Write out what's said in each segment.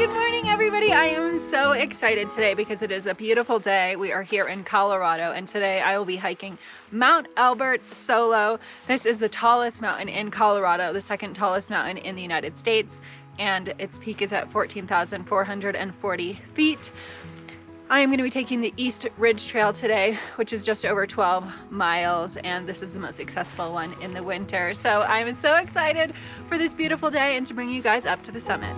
Good morning, everybody. I am so excited today because it is a beautiful day. We are here in Colorado, and today I will be hiking Mt Elbert solo. This is the tallest mountain in Colorado, the second tallest mountain in the United States, and its peak is at 14,440 feet. I am going to be taking the East Ridge Trail today, which is just over 12 miles, and this is the most accessible one in the winter. So I'm so excited for this beautiful day and to bring you guys up to the summit.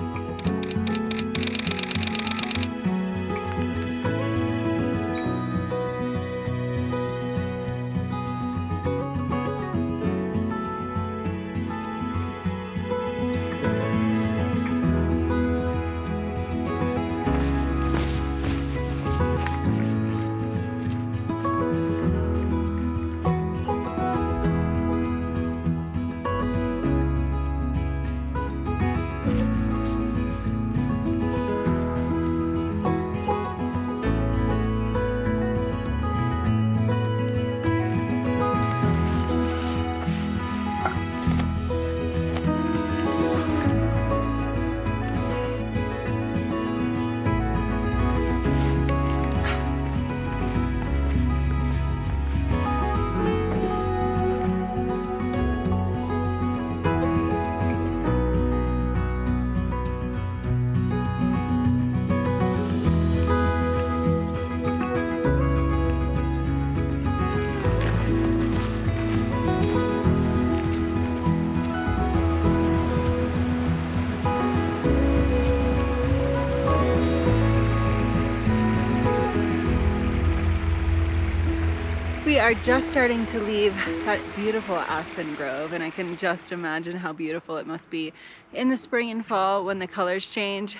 We are just starting to leave that beautiful aspen grove, and I can just imagine how beautiful it must be in the spring and fall when the colors change.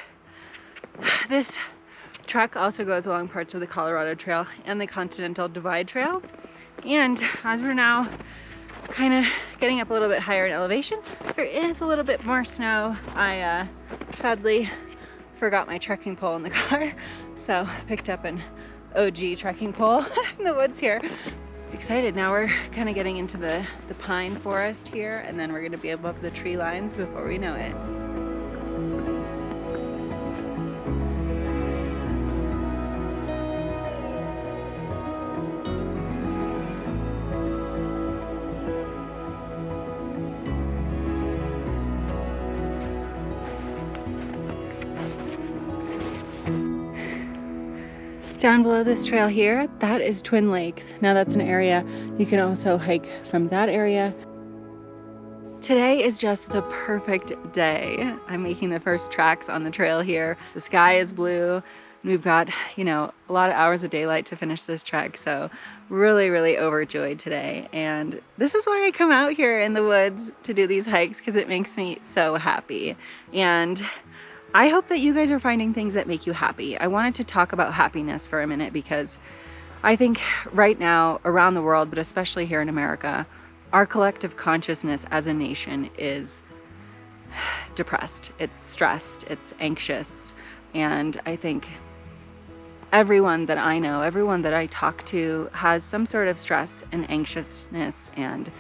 This trek also goes along parts of the Colorado Trail and the Continental Divide Trail, and as we're now kind of getting up a little bit higher in elevation, there is a little bit more snow. I sadly forgot my trekking pole in the car, so I picked up an OG trekking pole in the woods here. Excited. Now we're kind of getting into the pine forest here, and then we're going to be above the tree lines before we know it. Down below this trail here, that is Twin Lakes. Now that's an area you can also hike from that area. Today is just the perfect day. I'm making the first tracks on the trail here. The sky is blue, and we've got, you know, a lot of hours of daylight to finish this trek. So really overjoyed today. And this is why I come out here in the woods to do these hikes, because it makes me so happy. And I hope that you guys are finding things that make you happy. I wanted to talk about happiness for a minute because I think right now around the world, but especially here in America, our collective consciousness as a nation is depressed, it's stressed, it's anxious. And I think everyone that I know, everyone that I talk to has some sort of stress and anxiousness, and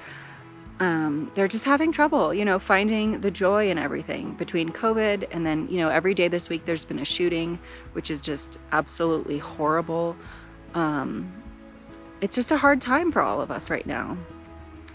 they're just having trouble, you know, finding the joy in everything between COVID and then, you know, every day this week there's been a shooting, which is just absolutely horrible. It's just a hard time for all of us right now.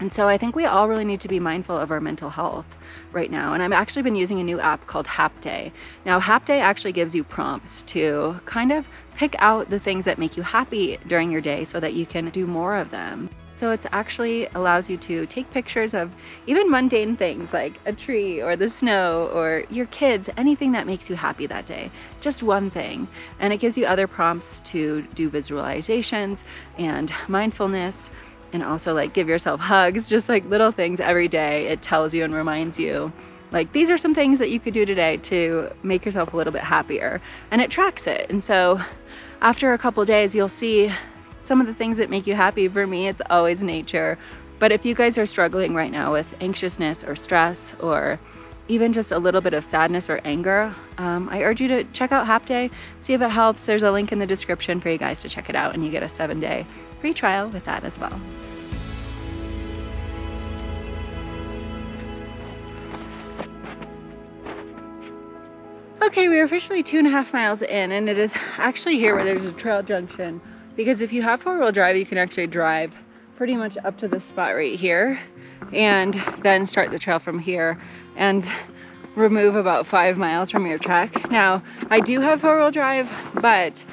And so I think we all really need to be mindful of our mental health right now. And I've actually been using a new app called Day. Now, Day actually gives you prompts to kind of pick out the things that make you happy during your day so that you can do more of them. So it actually allows you to take pictures of even mundane things like a tree or the snow or your kids, anything that makes you happy that day, just one thing. And it gives you other prompts to do visualizations and mindfulness, and also like give yourself hugs, just like little things every day. It tells you and reminds you, like, these are some things that you could do today to make yourself a little bit happier, and it tracks it. And so after a couple days, you'll see some of the things that make you happy. For me, it's always nature. But if you guys are struggling right now with anxiousness or stress or even just a little bit of sadness or anger, I urge you to check out Day, see if it helps. There's a link in the description for you guys to check it out, and you get a 7-day free trial with that as well. Okay, we're officially 2.5 miles in, and it is actually here where there's a trail junction, because if you have four-wheel drive, you can actually drive pretty much up to this spot right here and then start the trail from here and remove about 5 miles from your truck. Now, I do have four-wheel drive, but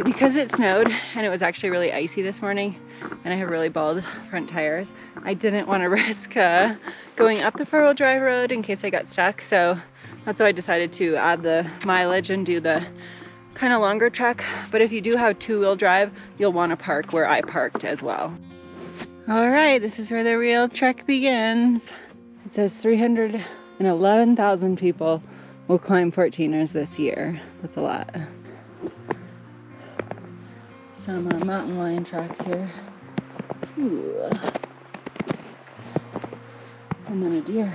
because it snowed and it was actually really icy this morning and I have really bald front tires, I didn't want to risk going up the four-wheel drive road in case I got stuck. So that's why I decided to add the mileage and do the kind of longer trek. But if you do have two-wheel drive, you'll want to park where I parked as well. All right, this is where the real trek begins. It says 311,000 people will climb 14ers this year. That's a lot. Some mountain lion tracks here. Ooh. And then a deer.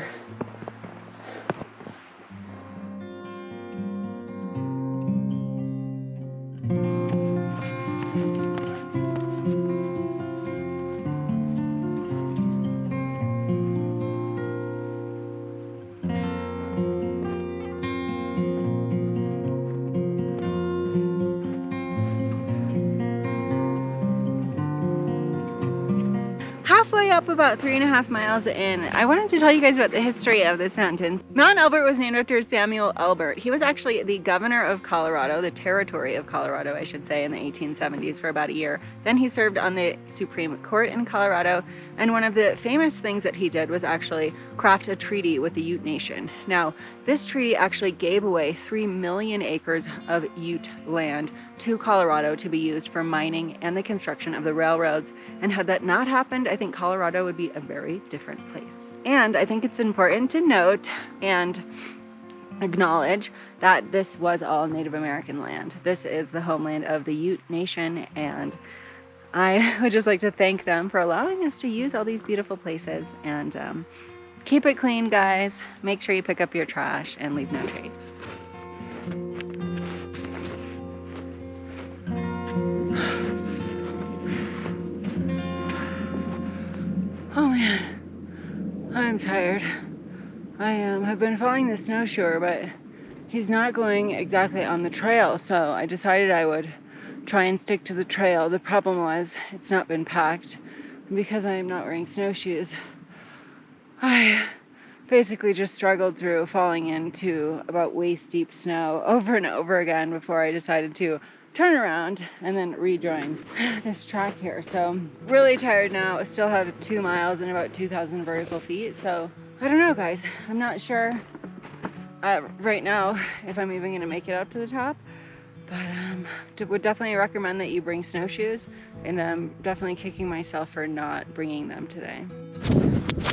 Halfway up, about 3.5 miles in, I wanted to tell you guys about the history of this mountain. Mount Elbert was named after Samuel Elbert. He was actually the governor of Colorado, the territory of Colorado, I should say, in the 1870s for about a year. Then he served on the Supreme Court in Colorado, and one of the famous things that he did was actually craft a treaty with the Ute Nation. Now, this treaty actually gave away 3 million acres of Ute land to Colorado to be used for mining and the construction of the railroads. And had that not happened, I think Colorado would be a very different place. And I think it's important to note and acknowledge that this was all Native American land. This is the homeland of the Ute Nation, and I would just like to thank them for allowing us to use all these beautiful places. And keep it clean, guys. Make sure you pick up your trash and leave no trace. Oh man, I'm tired. I have been following the snowshoer, but he's not going exactly on the trail, so I decided I would try and stick to the trail. The problem was it's not been packed, and because I am not wearing snowshoes, I basically just struggled through falling into about waist deep snow over and over again before I decided to turn around and then rejoin this track here. So really tired now. I still have 2 miles and about 2,000 vertical feet. So I don't know, guys. I'm not sure right now if I'm even gonna make it up to the top, but would definitely recommend that you bring snowshoes, and I'm definitely kicking myself for not bringing them today.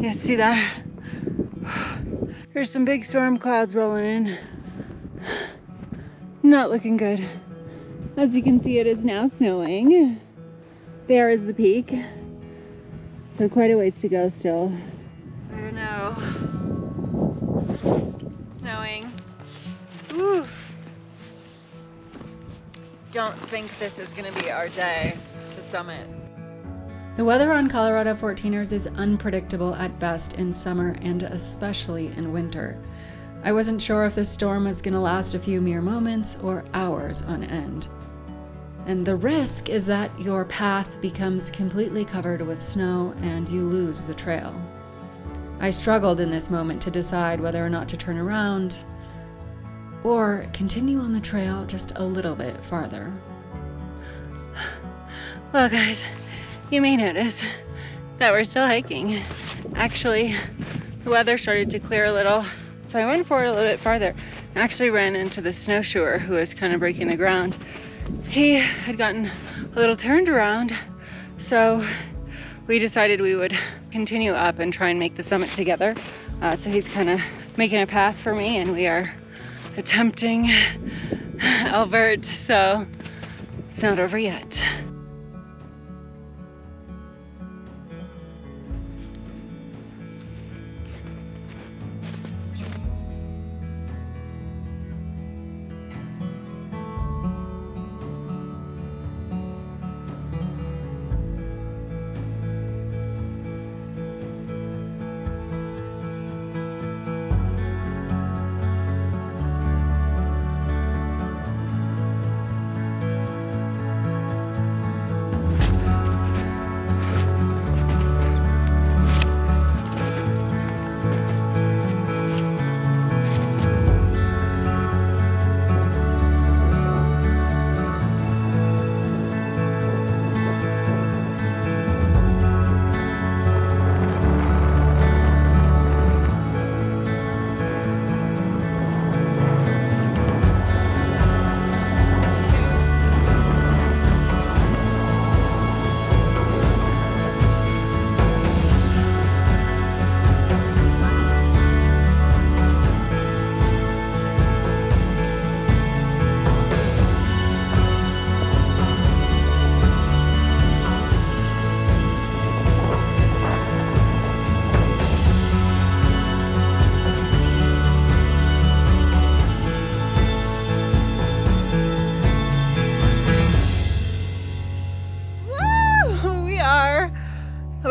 You see that? There's some big storm clouds rolling in. Not looking good. As you can see, it is now snowing. There is the peak. So quite a ways to go still. I don't know. Snowing. Ooh. Don't think this is gonna be our day to summit. The weather on Colorado 14ers is unpredictable at best in summer and especially in winter. I wasn't sure if this storm was gonna last a few mere moments or hours on end. And the risk is that your path becomes completely covered with snow and you lose the trail. I struggled in this moment to decide whether or not to turn around or continue on the trail just a little bit farther. Well, guys, you may notice that we're still hiking. Actually, the weather started to clear a little, so I went forward a little bit farther and actually ran into the snowshoer who was kind of breaking the ground. He had gotten a little turned around, so we decided we would continue up and try and make the summit together. So he's kind of making a path for me, and we are attempting Elbert, so it's not over yet.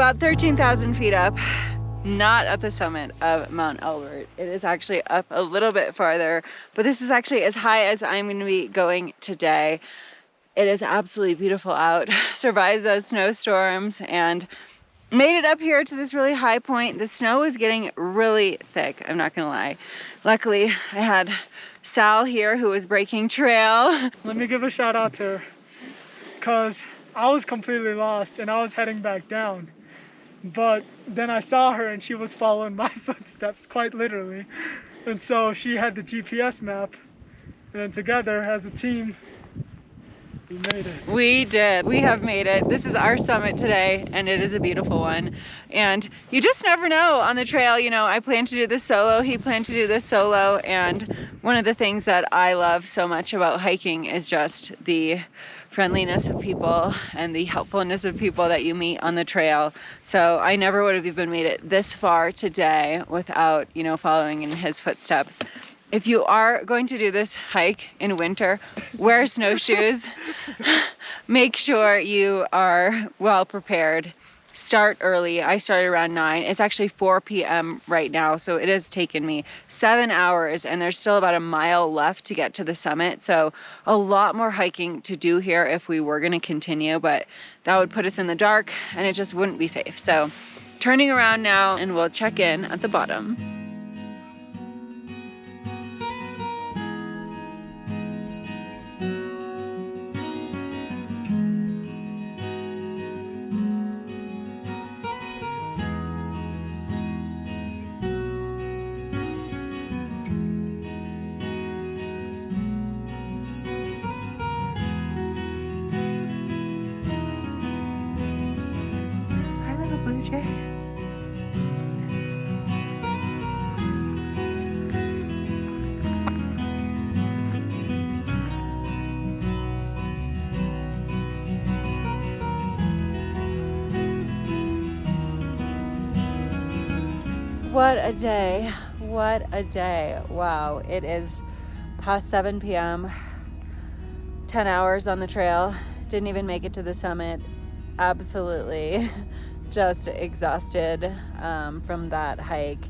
about 13,000 feet up, not at the summit of Mt Elbert. It is actually up a little bit farther, but this is actually as high as I'm going to be going today. It is absolutely beautiful out. Survived those snowstorms and made it up here to this really high point. The snow was getting really thick, I'm not gonna lie. Luckily, I had Sal here who was breaking trail. Let me give a shout out to her, because I was completely lost and I was heading back down. But then I saw her and she was following my footsteps, quite literally. And so she had the GPS map, and then together as a team, we made it. We did. We have made it. This is our summit today, and it is a beautiful one. And you just never know on the trail. You know, I plan to do this solo. He planned to do this solo. And one of the things that I love so much about hiking is just the friendliness of people and the helpfulness of people that you meet on the trail. So I never would have even made it this far today without, you know, following in his footsteps. If you are going to do this hike in winter, wear snowshoes. Make sure you are well prepared. Start early. I started around 9. It's actually 4 p.m. right now, so it has taken me 7 hours, and there's still about a mile left to get to the summit. So a lot more hiking to do here if we were going to continue, but that would put us in the dark and it just wouldn't be safe. So turning around now, and we'll check in at the bottom. What a day. What a day. Wow. It is past 7 p.m. 10 hours on the trail. Didn't even make it to the summit. Absolutely just exhausted from that hike.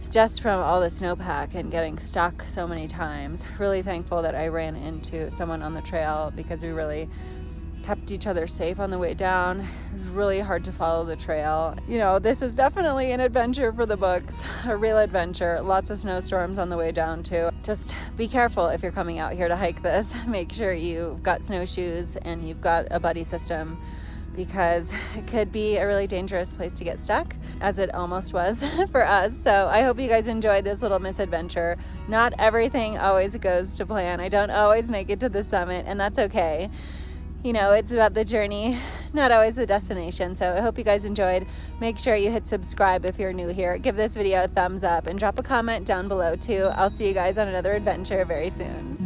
Just from all the snowpack and getting stuck so many times. Really thankful that I ran into someone on the trail because we really kept each other safe on the way down. It was really hard to follow the trail. You know, this is definitely an adventure for the books, a real adventure. Lots of snowstorms on the way down too. Just be careful if you're coming out here to hike this. Make sure you've got snowshoes and you've got a buddy system, because it could be a really dangerous place to get stuck, as it almost was for us. So I hope you guys enjoyed this little misadventure. Not everything always goes to plan. I don't always make it to the summit, and that's okay. You know, it's about the journey, not always the destination. So I hope you guys enjoyed. Make sure you hit subscribe if you're new here. Give this video a thumbs up and drop a comment down below too. I'll see you guys on another adventure very soon.